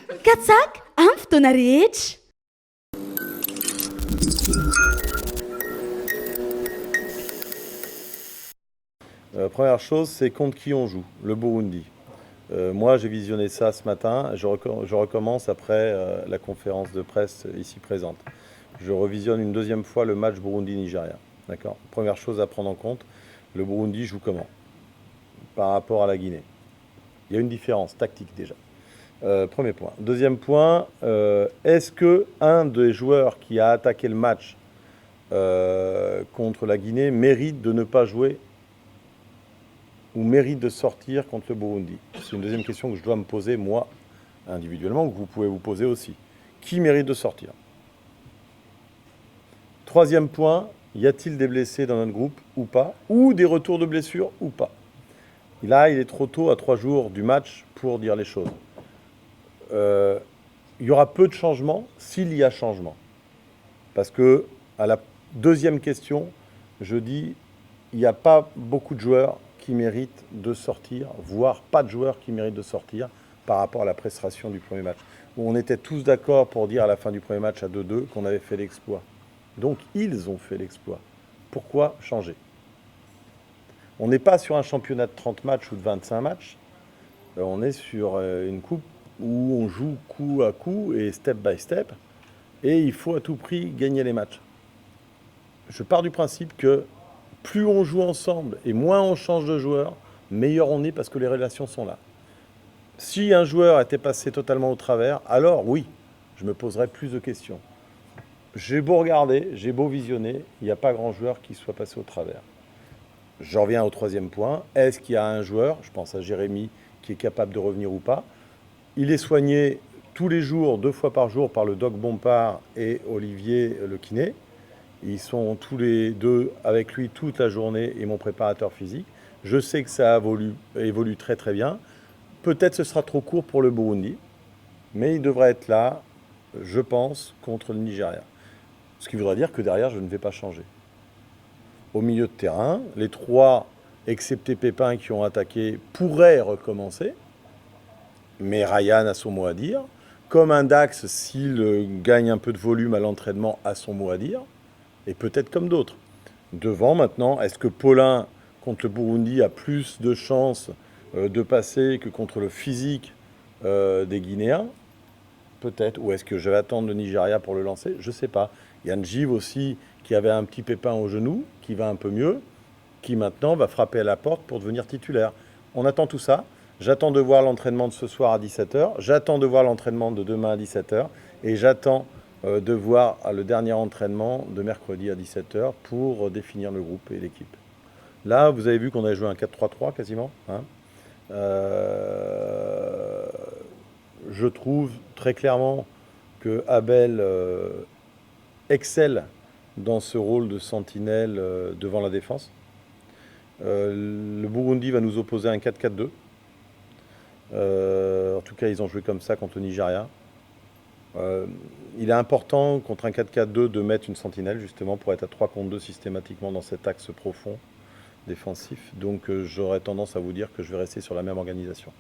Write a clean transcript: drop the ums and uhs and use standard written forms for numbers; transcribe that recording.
Katsak, Amf Tonarich. Première chose, c'est contre qui on joue, le Burundi. Moi, j'ai visionné ça ce matin. Je recommence après la conférence de presse ici présente. Je revisionne une deuxième fois le match Burundi-Nigeria. D'accord. Première chose à prendre en compte, le Burundi joue comment par rapport à la Guinée? Il y a une différence tactique déjà. Premier point. Deuxième point, est-ce que un des joueurs qui a attaqué le match contre la Guinée mérite de ne pas jouer ou mérite de sortir contre le Burundi? C'est une deuxième question que je dois me poser, moi, individuellement, que vous pouvez vous poser aussi. Qui mérite de sortir? Troisième point, y a-t-il des blessés dans notre groupe ou pas? Ou des retours de blessures ou pas? Là, il est trop tôt, à 3 jours du match, pour dire les choses. Il y aura peu de changements s'il y a changement. Parce que, à la deuxième question, je dis, il n'y a pas beaucoup de joueurs qui méritent de sortir, voire pas de joueurs qui méritent de sortir par rapport à la prestation du premier match. Où on était tous d'accord pour dire à la fin du premier match à 2-2 qu'on avait fait l'exploit. Donc ils ont fait l'exploit. Pourquoi changer? On n'est pas sur un championnat de 30 matchs ou de 25 matchs. On est sur une coupe où on joue coup à coup et step by step. Et il faut à tout prix gagner les matchs. Je pars du principe que plus on joue ensemble et moins on change de joueur, meilleur on est parce que les relations sont là. Si un joueur était passé totalement au travers, alors oui, je me poserais plus de questions. J'ai beau regarder, j'ai beau visionner, il n'y a pas grand joueur qui soit passé au travers. Je reviens au troisième point. Est-ce qu'il y a un joueur, je pense à Jérémy, qui est capable de revenir ou pas? Il est soigné tous les jours, 2 fois par jour, par le doc Bompard et Olivier Le Kiné. Ils sont tous les deux avec lui toute la journée et mon préparateur physique. Je sais que ça évolue très très bien. Peut-être ce sera trop court pour le Burundi, mais il devrait être là, je pense, contre le Nigeria. Ce qui voudrait dire que derrière, je ne vais pas changer. Au milieu de terrain, les 3, excepté Pépin, qui ont attaqué, pourraient recommencer. Mais Ryan a son mot à dire. Comme un Dax, s'il gagne un peu de volume à l'entraînement, a son mot à dire. Et peut-être comme d'autres. Devant, maintenant, est-ce que Paulin, contre le Burundi, a plus de chances de passer que contre le physique des Guinéens? Peut-être. Ou est-ce que je vais attendre le Nigeria pour le lancer? Je ne sais pas. Il y a Njiv aussi, qui avait un petit pépin au genou, qui va un peu mieux, qui maintenant va frapper à la porte pour devenir titulaire. On attend tout ça. J'attends de voir l'entraînement de ce soir à 17h. J'attends de voir l'entraînement de demain à 17h. Et j'attends de voir le dernier entraînement de mercredi à 17h pour définir le groupe et l'équipe. Là, vous avez vu qu'on a joué un 4-3-3 quasiment. Hein. Je trouve très clairement que Abel excelle dans ce rôle de sentinelle devant la défense. Le Burundi va nous opposer un 4-4-2. En tout cas, ils ont joué comme ça contre le Nigeria. Il est important contre un 4-4-2 de mettre une sentinelle justement pour être à 3 contre 2 systématiquement dans cet axe profond défensif. Donc j'aurais tendance à vous dire que je vais rester sur la même organisation.